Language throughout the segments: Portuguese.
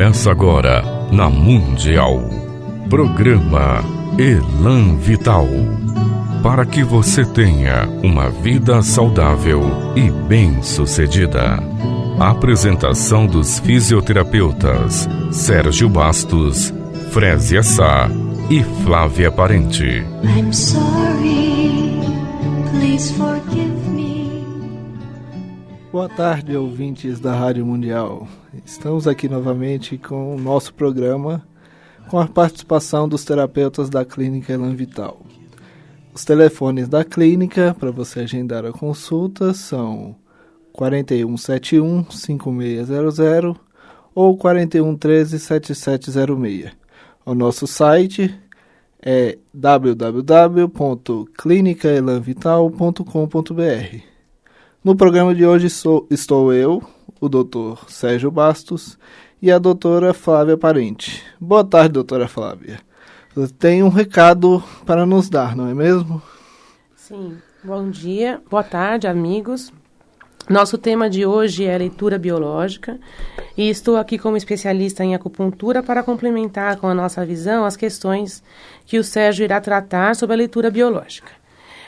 Começa agora na Mundial. Programa Elan Vital. Para que você tenha uma vida saudável e bem-sucedida. Apresentação dos fisioterapeutas Sérgio Bastos, Frésia Sá e Flávia Parente. I'm sorry, please forgive me. Boa tarde, ouvintes da Rádio Mundial. Estamos aqui novamente com o nosso programa, com a participação dos terapeutas da Clínica Elan Vital. Os telefones da clínica para você agendar a consulta são 4171-5600 ou 4113-7706. O nosso site é www.clinicaelanvital.com.br. No programa de hoje estou eu, o Dr. Sérgio Bastos e a doutora Flávia Parente. Boa tarde, doutora Flávia. Você tem um recado para nos dar, não é mesmo? Sim, bom dia, boa tarde, amigos. Nosso tema de hoje é leitura biológica e estou aqui como especialista em acupuntura para complementar com a nossa visão as questões que o Sérgio irá tratar sobre a leitura biológica.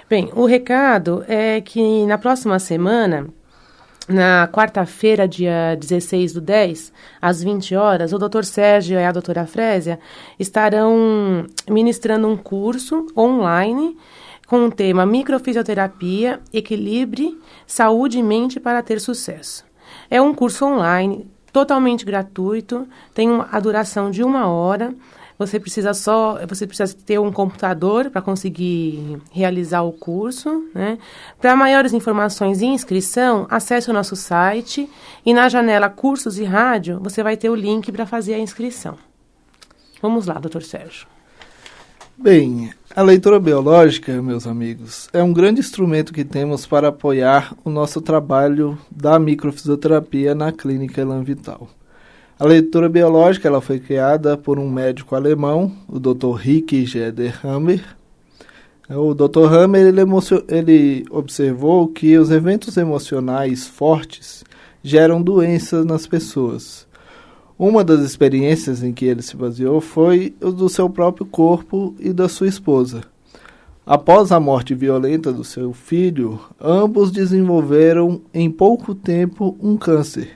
Bem, o recado é que na próxima semana, na quarta-feira, dia 16/10, às 20 horas, o Dr. Sérgio e a doutora Frésia estarão ministrando um curso online com o tema Microfisioterapia, Equilibre, Saúde e Mente para ter Sucesso. É um curso online, totalmente gratuito, tem a duração de 1 hora. Você precisa ter um computador para conseguir realizar o curso, né? Para maiores informações e inscrição, acesse o nosso site e na janela Cursos e Rádio você vai ter o link para fazer a inscrição. Vamos lá, doutor Sérgio. Bem, a leitura biológica, meus amigos, é um grande instrumento que temos para apoiar o nosso trabalho da microfisioterapia na Clínica Elan Vital. A leitura biológica ela foi criada por um médico alemão, o Dr. Rick Geder Hammer. O Dr. Hammer ele observou que os eventos emocionais fortes geram doenças nas pessoas. Uma das experiências em que ele se baseou foi o do seu próprio corpo e da sua esposa. Após a morte violenta do seu filho, ambos desenvolveram em pouco tempo um câncer.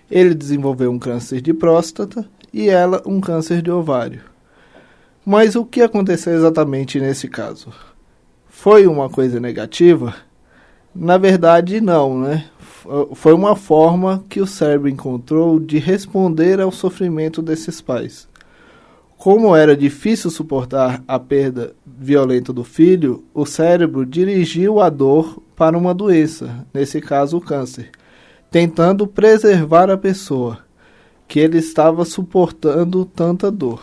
Ele desenvolveu um câncer de próstata e ela um câncer de ovário. Mas o que aconteceu exatamente nesse caso? Foi uma coisa negativa? Na verdade, não, né? Foi uma forma que o cérebro encontrou de responder ao sofrimento desses pais. Como era difícil suportar a perda violenta do filho, o cérebro dirigiu a dor para uma doença, nesse caso o câncer, tentando preservar a pessoa, que ele estava suportando tanta dor.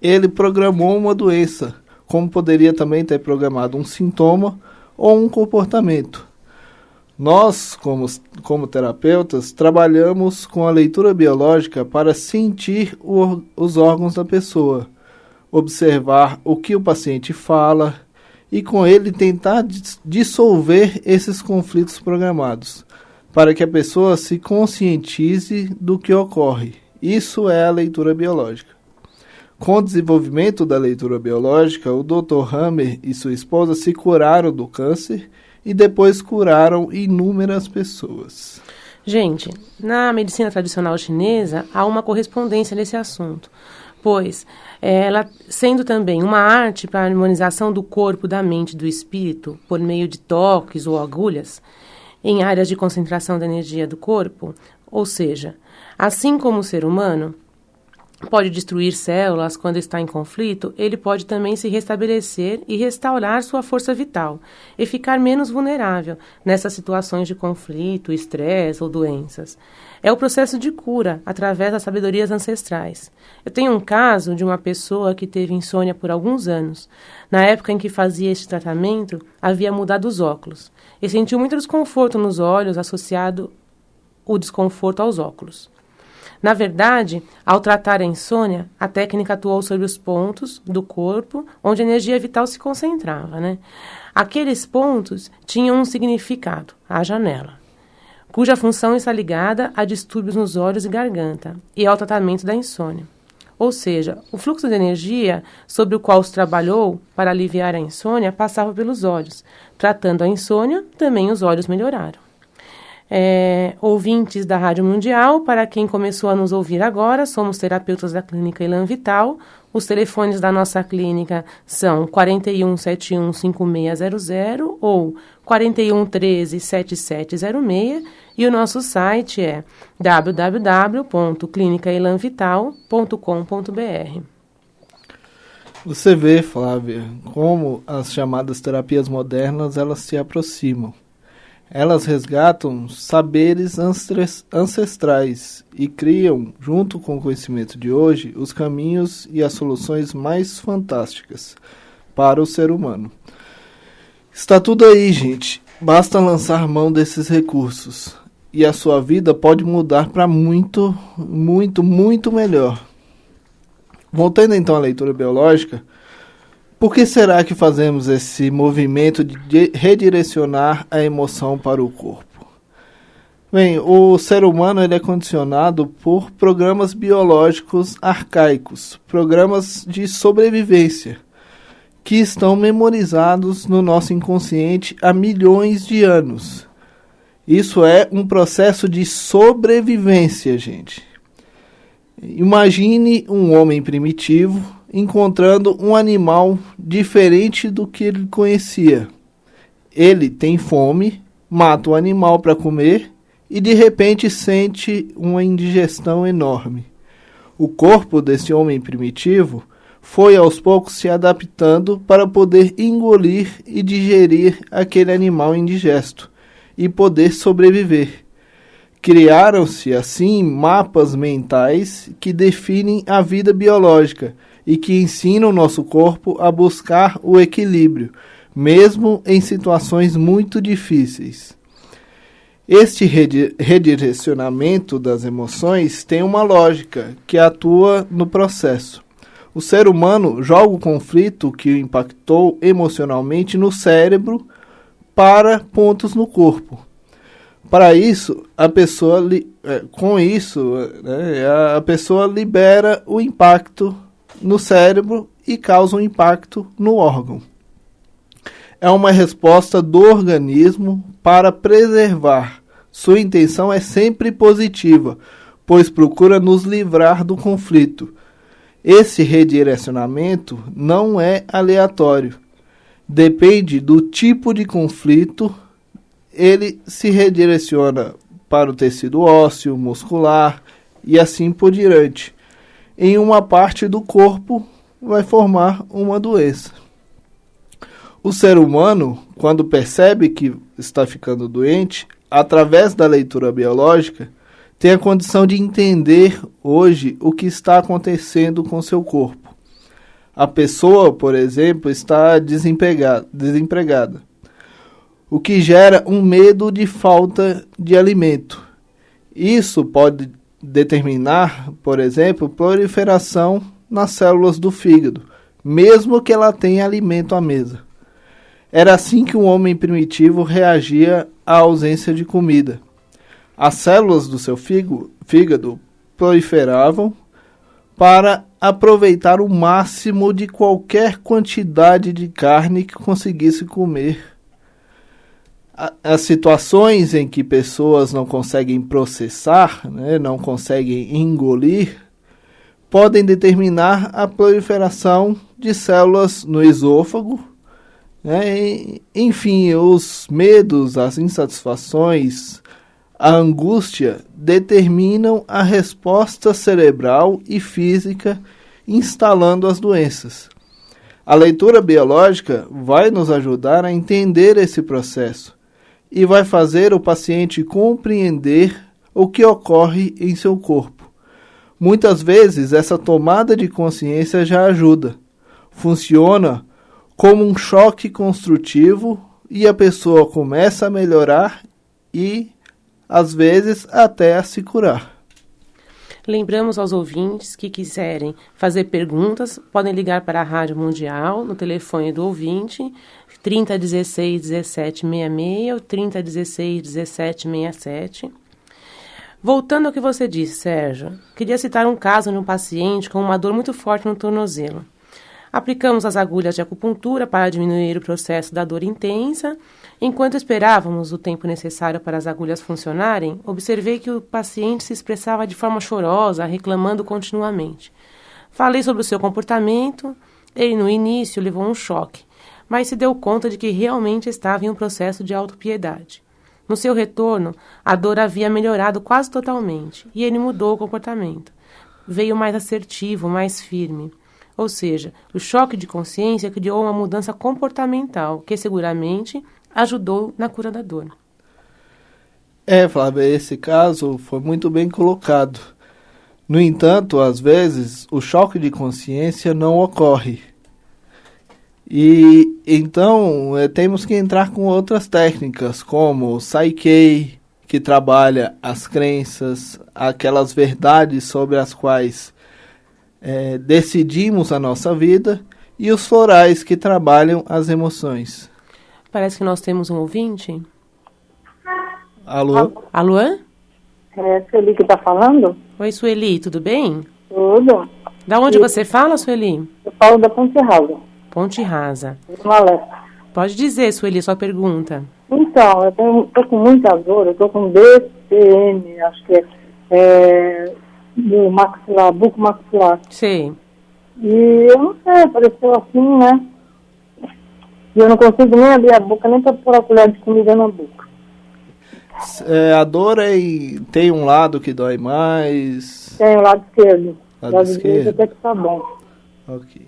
Ele programou uma doença, como poderia também ter programado um sintoma ou um comportamento. Nós, como terapeutas, trabalhamos com a leitura biológica para sentir os órgãos da pessoa, observar o que o paciente fala e com ele tentar dissolver esses conflitos programados, para que a pessoa se conscientize do que ocorre. Isso é a leitura biológica. Com o desenvolvimento da leitura biológica, o Dr. Hammer e sua esposa se curaram do câncer e depois curaram inúmeras pessoas. Gente, na medicina tradicional chinesa, há uma correspondência nesse assunto, pois ela sendo também uma arte para a harmonização do corpo, da mente e do espírito, por meio de toques ou agulhas, em áreas de concentração da energia do corpo, ou seja, assim como o ser humano pode destruir células quando está em conflito, ele pode também se restabelecer e restaurar sua força vital e ficar menos vulnerável nessas situações de conflito, estresse ou doenças. É o processo de cura através das sabedorias ancestrais. Eu tenho um caso de uma pessoa que teve insônia por alguns anos. Na época em que fazia este tratamento, havia mudado os óculos e sentiu muito desconforto nos olhos associado o desconforto aos óculos. Na verdade, ao tratar a insônia, a técnica atuou sobre os pontos do corpo onde a energia vital se concentrava, né? Aqueles pontos tinham um significado, a janela. cuja função está ligada a distúrbios nos olhos e garganta e ao tratamento da insônia. Ou seja, o fluxo de energia sobre o qual se trabalhou para aliviar a insônia passava pelos olhos. Tratando a insônia, também os olhos melhoraram. Ouvintes da Rádio Mundial, para quem começou a nos ouvir agora, somos terapeutas da Clínica Elan Vital. Os telefones da nossa clínica são 4171-5600 ou 4113-7706 e o nosso site é www.clinicaelanvital.com.br. Você vê, Flávia, como as chamadas terapias modernas elas se aproximam. Elas resgatam saberes ancestrais e criam, junto com o conhecimento de hoje, os caminhos e as soluções mais fantásticas para o ser humano. Está tudo aí, gente. Basta lançar mão desses recursos e a sua vida pode mudar para muito, muito, muito melhor. Voltando então à leitura biológica, por que será que fazemos esse movimento de redirecionar a emoção para o corpo? Bem, o ser humano ele é condicionado por programas biológicos arcaicos, programas de sobrevivência, que estão memorizados no nosso inconsciente há milhões de anos. Isso é um processo de sobrevivência, gente. Imagine um homem primitivo encontrando um animal diferente do que ele conhecia. Ele tem fome, mata o animal para comer e de repente sente uma indigestão enorme. O corpo desse homem primitivo foi aos poucos se adaptando para poder engolir e digerir aquele animal indigesto e poder sobreviver. Criaram-se assim mapas mentais que definem a vida biológica e que ensinam o nosso corpo a buscar o equilíbrio, mesmo em situações muito difíceis. Este redirecionamento das emoções tem uma lógica que atua no processo. O ser humano joga o conflito que o impactou emocionalmente no cérebro para pontos no corpo. Para isso, a pessoa libera o impacto no cérebro e causa um impacto no órgão. É uma resposta do organismo para preservar. Sua intenção é sempre positiva, pois procura nos livrar do conflito. Esse redirecionamento não é aleatório. Depende do tipo de conflito. Ele se redireciona para o tecido ósseo, muscular e assim por diante. Em uma parte do corpo vai formar uma doença. O ser humano, quando percebe que está ficando doente, através da leitura biológica, tem a condição de entender hoje o que está acontecendo com seu corpo. A pessoa, por exemplo, está desempregada, o que gera um medo de falta de alimento. Isso pode determinar, por exemplo, proliferação nas células do fígado, mesmo que ela tenha alimento à mesa. Era assim que o homem primitivo reagia à ausência de comida. As células do seu fígado proliferavam para aproveitar o máximo de qualquer quantidade de carne que conseguisse comer. As situações em que pessoas não conseguem processar, não conseguem engolir, podem determinar a proliferação de células no esôfago. Enfim, os medos, as insatisfações, a angústia determinam a resposta cerebral e física, instalando as doenças. A leitura biológica vai nos ajudar a entender esse processo e vai fazer o paciente compreender o que ocorre em seu corpo. Muitas vezes essa tomada de consciência já ajuda. Funciona como um choque construtivo e a pessoa começa a melhorar e, às vezes, até a se curar. Lembramos aos ouvintes que quiserem fazer perguntas, podem ligar para a Rádio Mundial, no telefone do ouvinte, 3016 1766 ou 3016 1767. Voltando ao que você disse, Sérgio, queria citar um caso de um paciente com uma dor muito forte no tornozelo. Aplicamos as agulhas de acupuntura para diminuir o processo da dor intensa. Enquanto esperávamos o tempo necessário para as agulhas funcionarem, observei que o paciente se expressava de forma chorosa, reclamando continuamente. Falei sobre o seu comportamento. Ele, no início, levou um choque, mas se deu conta de que realmente estava em um processo de autopiedade. No seu retorno, a dor havia melhorado quase totalmente e ele mudou o comportamento. Veio mais assertivo, mais firme. Ou seja, o choque de consciência criou uma mudança comportamental que seguramente ajudou na cura da dor. Flávia, esse caso foi muito bem colocado. No entanto, às vezes, o choque de consciência não ocorre. E então temos que entrar com outras técnicas, como o Psyche, que trabalha as crenças, aquelas verdades sobre as quais decidimos a nossa vida, e os florais, que trabalham as emoções. Parece que nós temos um ouvinte. Alô? Alô? Sueli que está falando? Oi, Sueli, tudo bem? Tudo. Da onde você fala, Sueli? Eu falo da Ponte Rasa. Ponte Rasa. Zona Leste. Pode dizer, Sueli, sua pergunta. Então, eu tô com muita dor, eu tô com BCM, acho que do maxilar, buco maxilar. Sei. E eu não sei, apareceu assim, né? E eu não consigo nem abrir a boca, nem para pôr a colher de comida na boca. A dor tem um lado que dói mais? Tem o lado esquerdo. Lado direito esquerdo? até que tá bom. Ok.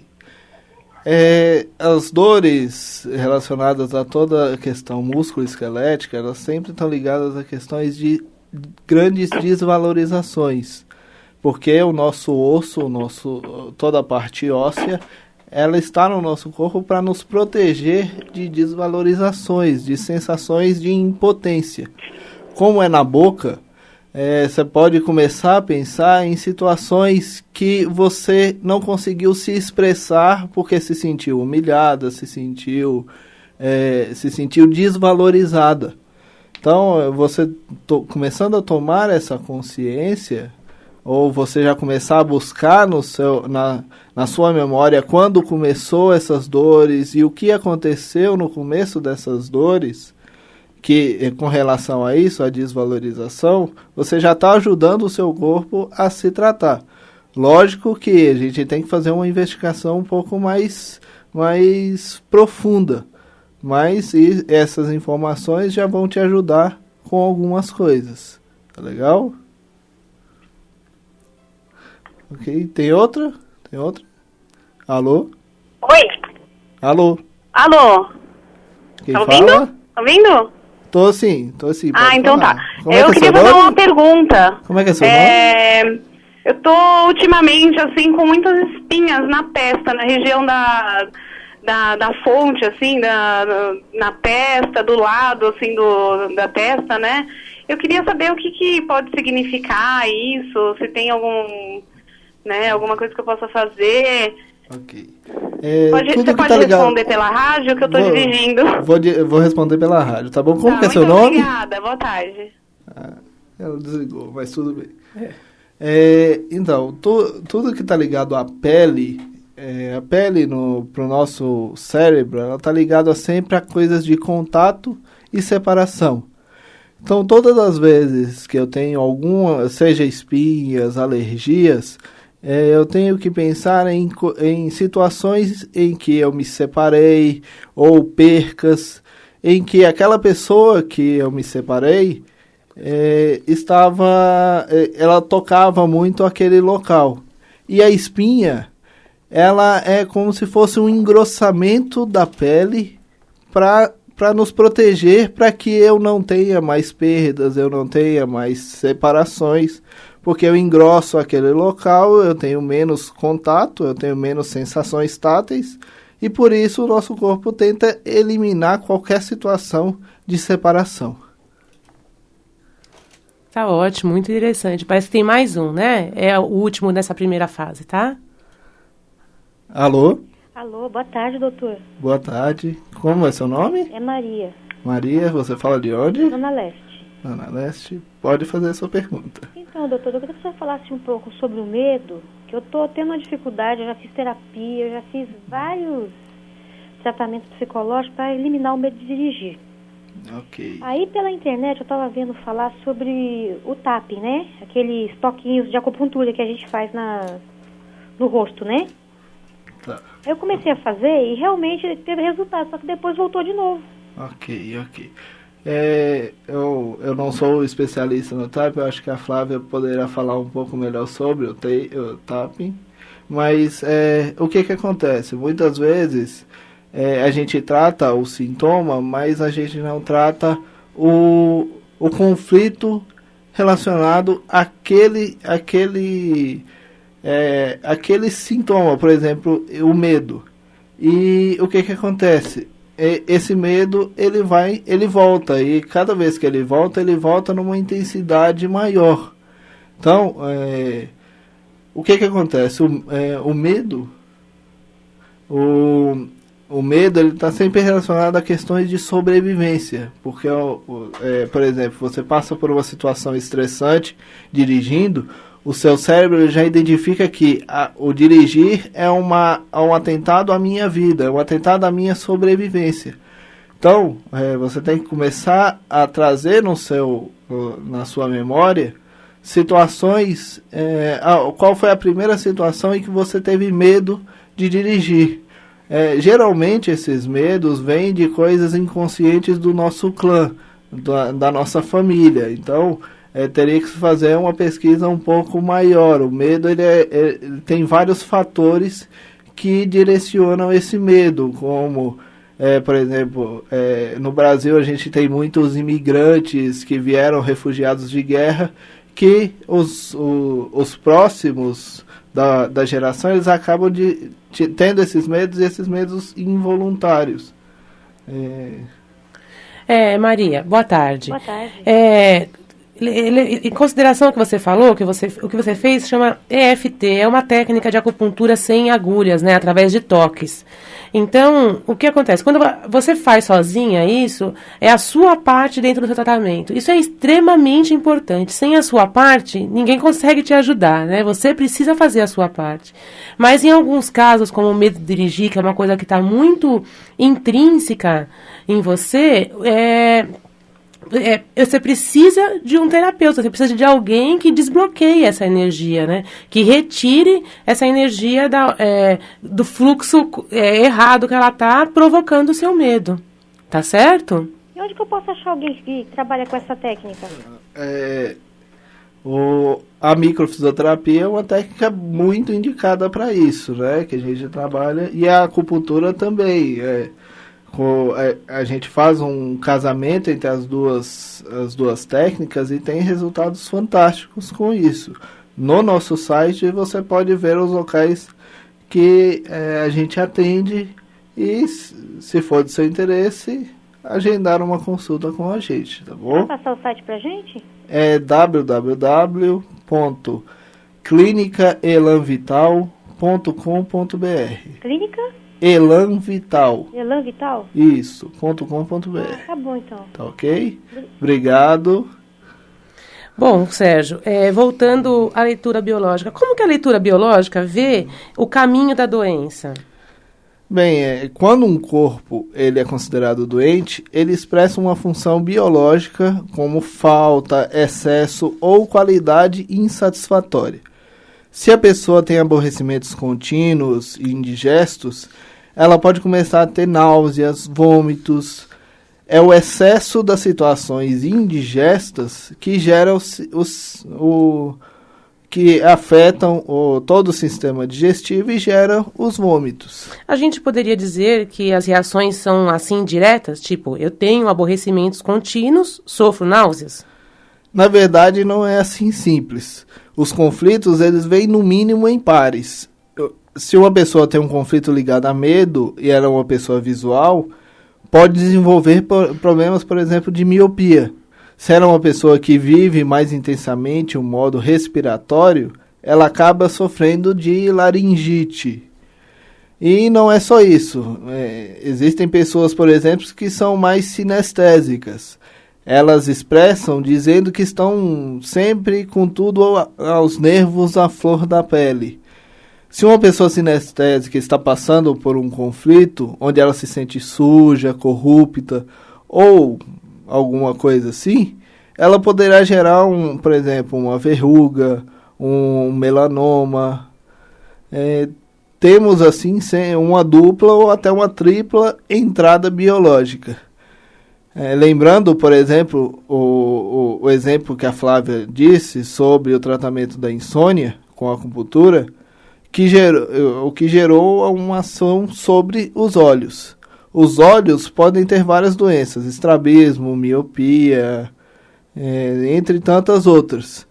As dores relacionadas a toda a questão músculo-esquelética, elas sempre estão ligadas a questões de grandes desvalorizações. Porque o nosso osso, toda a parte óssea, ela está no nosso corpo para nos proteger de desvalorizações, de sensações de impotência. Como é na boca, você pode começar a pensar em situações que você não conseguiu se expressar porque se sentiu humilhada, se sentiu desvalorizada. Então, você começando a tomar essa consciência, ou você já começar a buscar na sua memória quando começou essas dores e o que aconteceu no começo dessas dores, que com relação a isso, a desvalorização, você já está ajudando o seu corpo a se tratar. Lógico que a gente tem que fazer uma investigação um pouco mais profunda, mas essas informações já vão te ajudar com algumas coisas. Tá legal? Ok, tem outra? Alô? Oi? Alô? Alô? Quem Tá fala? ouvindo? Tá ouvindo? Tô sim. Ah, então falar. tá. Como é Eu que é queria seu fazer nome? uma pergunta. Como é que é seu nome? Eu tô ultimamente, assim, com muitas espinhas na testa, na região da fonte, assim, na testa, do lado, assim, da testa, né? Eu queria saber o que pode significar isso, se tem alguma coisa que eu possa fazer. Ok. Você pode responder pela rádio, que eu tô dirigindo. Vou responder pela rádio, tá bom? Como que é seu muito nome? Obrigada, boa tarde. Ela desligou, mas tudo bem. Então, tudo que está ligado à pele, a pele para o nosso cérebro, ela está ligada sempre a coisas de contato e separação. Então, todas as vezes que eu tenho seja espinhas, alergias, eu tenho que pensar em situações em que eu me separei, ou percas, em que aquela pessoa que eu me separei ela tocava muito aquele local. E a espinha, ela é como se fosse um engrossamento da pele para nos proteger, para que eu não tenha mais perdas, eu não tenha mais separações, porque eu engrosso aquele local, eu tenho menos contato, eu tenho menos sensações táteis, e por isso o nosso corpo tenta eliminar qualquer situação de separação. Tá ótimo, muito interessante. Parece que tem mais um, né? É o último dessa primeira fase, tá? Alô? Alô, boa tarde, doutor. Boa tarde. Como é seu nome? É Maria, Maria, você fala de onde? Zona Leste. Zona Leste. Pode fazer a sua pergunta. Então, doutor, eu queria que você falasse um pouco sobre o medo, que eu tô tendo uma dificuldade, eu já fiz terapia, eu já fiz vários tratamentos psicológicos para eliminar o medo de dirigir. Ok. Aí, pela internet, eu tava vendo falar sobre o tapping, né? Aqueles toquinhos de acupuntura que a gente faz no rosto, né? Tá. Eu comecei a fazer e realmente teve resultado, só que depois voltou de novo. Ok. Eu não sou especialista no tapping, eu acho que a Flávia poderá falar um pouco melhor sobre o tapping. Mas o que acontece? Muitas vezes a gente trata o sintoma, mas a gente não trata o conflito relacionado àquele sintoma, por exemplo, o medo. E o que acontece? Esse medo, ele volta, e cada vez que ele volta numa intensidade maior. Então, o que acontece? O medo, o medo, ele está sempre relacionado a questões de sobrevivência, porque, por exemplo, você passa por uma situação estressante dirigindo, o seu cérebro já identifica que o dirigir é um atentado à minha vida, é um atentado à minha sobrevivência. Então, você tem que começar a trazer na sua memória situações. Qual foi a primeira situação em que você teve medo de dirigir? Geralmente esses medos vêm de coisas inconscientes do nosso clã, da nossa família. Então, teria que fazer uma pesquisa um pouco maior. O medo ele tem vários fatores que direcionam esse medo, como, por exemplo, no Brasil a gente tem muitos imigrantes que vieram refugiados de guerra, que os próximos da geração, eles acabam tendo esses medos, e esses medos involuntários. Maria, boa tarde. Boa tarde. Em consideração ao que você falou, o que você fez chama EFT, é uma técnica de acupuntura sem agulhas, né, através de toques. Então, o que acontece? Quando você faz sozinha isso, é a sua parte dentro do seu tratamento. Isso é extremamente importante. Sem a sua parte, ninguém consegue te ajudar, né? Você precisa fazer a sua parte. Mas em alguns casos, como o medo de dirigir, que é uma coisa que está muito intrínseca em você, você precisa de um terapeuta, você precisa de alguém que desbloqueie essa energia, né? Que retire essa energia do fluxo errado que ela está provocando o seu medo. Tá certo? E onde que eu posso achar alguém que trabalha com essa técnica? A microfisioterapia é uma técnica muito indicada para isso, né? Que a gente trabalha, e a acupuntura também. A gente faz um casamento entre as duas técnicas e tem resultados fantásticos com isso. No nosso site você pode ver os locais que a gente atende e, se for do seu interesse, agendar uma consulta com a gente, tá bom? Vai passar o site pra gente? É www.clinicaelanvital.com.br. Clínica? Elan Vital. Elan Vital? Isso, .com.br. Tá bom, então. Tá ok? Obrigado. Bom, Sérgio, voltando à leitura biológica. Como que a leitura biológica vê o caminho da doença? Bem, quando um corpo ele é considerado doente, ele expressa uma função biológica como falta, excesso ou qualidade insatisfatória. Se a pessoa tem aborrecimentos contínuos e indigestos, ela pode começar a ter náuseas, vômitos. É o excesso das situações indigestas que geram que afetam todo o sistema digestivo e geram os vômitos. A gente poderia dizer que as reações são assim diretas? Tipo, eu tenho aborrecimentos contínuos, sofro náuseas? Na verdade, não é assim simples. Os conflitos, eles vêm no mínimo em pares. Se uma pessoa tem um conflito ligado a medo e ela é uma pessoa visual, pode desenvolver problemas, por exemplo, de miopia. Se ela é uma pessoa que vive mais intensamente um modo respiratório, ela acaba sofrendo de laringite. E não é só isso. Existem pessoas, por exemplo, que são mais sinestésicas. Elas expressam dizendo que estão sempre com tudo aos nervos à flor da pele. Se uma pessoa sinestésica está passando por um conflito, onde ela se sente suja, corrupta ou alguma coisa assim, ela poderá gerar, por exemplo, uma verruga, um melanoma. Temos assim uma dupla ou até uma tripla entrada biológica. Lembrando, por exemplo, o exemplo que a Flávia disse sobre o tratamento da insônia com a acupuntura, o que gerou uma ação sobre os olhos. Os olhos podem ter várias doenças, estrabismo, miopia, entre tantas outras.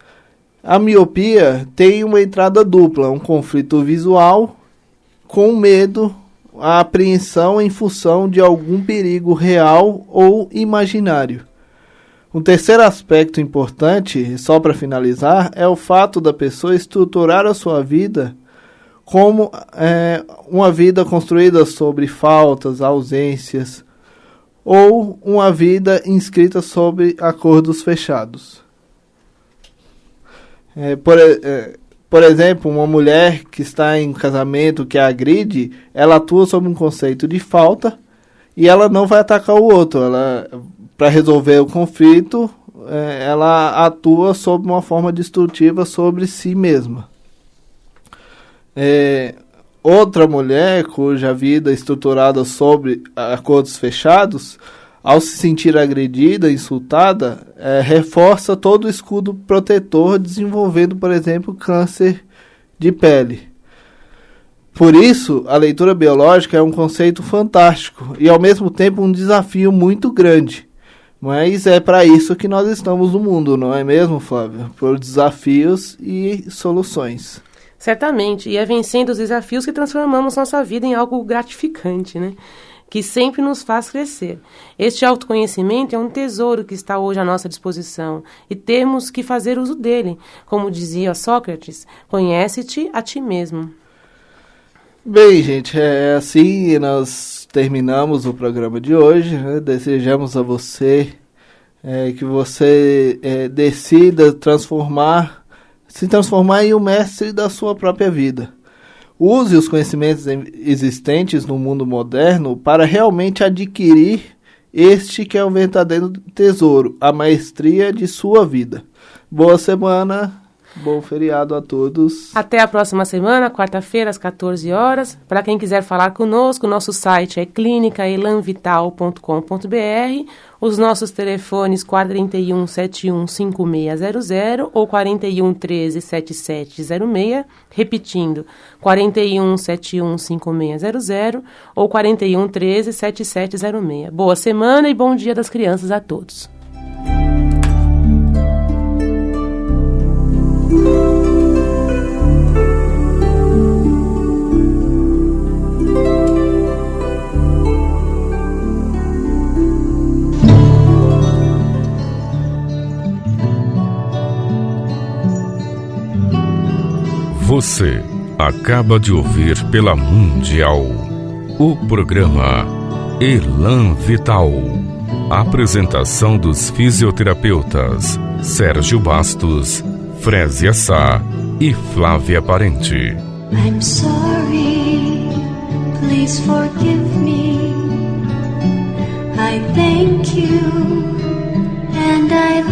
A miopia tem uma entrada dupla, um conflito visual com medo, a apreensão em função de algum perigo real ou imaginário. Um terceiro aspecto importante, só para finalizar, é o fato da pessoa estruturar a sua vida como uma vida construída sobre faltas, ausências, ou uma vida inscrita sobre acordos fechados. Por exemplo, uma mulher que está em um casamento que a agride, ela atua sob um conceito de falta e ela não vai atacar o outro. Para resolver o conflito, ela atua sob uma forma destrutiva sobre si mesma. Outra mulher cuja vida é estruturada sobre acordos fechados, ao se sentir agredida, insultada, reforça todo o escudo protetor, desenvolvendo, por exemplo, câncer de pele. Por isso, a leitura biológica é um conceito fantástico e, ao mesmo tempo, um desafio muito grande. Mas é para isso que nós estamos no mundo, não é mesmo, Flávia? Por desafios e soluções. Certamente, e é vencendo os desafios que transformamos nossa vida em algo gratificante, né? Que sempre nos faz crescer. Este autoconhecimento é um tesouro que está hoje à nossa disposição e temos que fazer uso dele. Como dizia Sócrates, conhece-te a ti mesmo. Bem, gente, assim nós terminamos o programa de hoje, né? Desejamos a você que você decida se transformar em um mestre da sua própria vida. Use os conhecimentos existentes no mundo moderno para realmente adquirir este que é o verdadeiro tesouro, a maestria de sua vida. Boa semana, bom feriado a todos. Até a próxima semana, quarta-feira, às 14 horas. Para quem quiser falar conosco, nosso site é clinicaelanvital.com.br. Os nossos telefones 4171-5600 ou 4113-7706. Repetindo, 4171-5600 ou 4113-7706. Boa semana e bom Dia das Crianças a todos. Você acaba de ouvir pela Mundial o programa Elan Vital. Apresentação dos fisioterapeutas Sérgio Bastos, Frésia Sá e Flávia Parente. I'm sorry, please forgive me. I thank you and I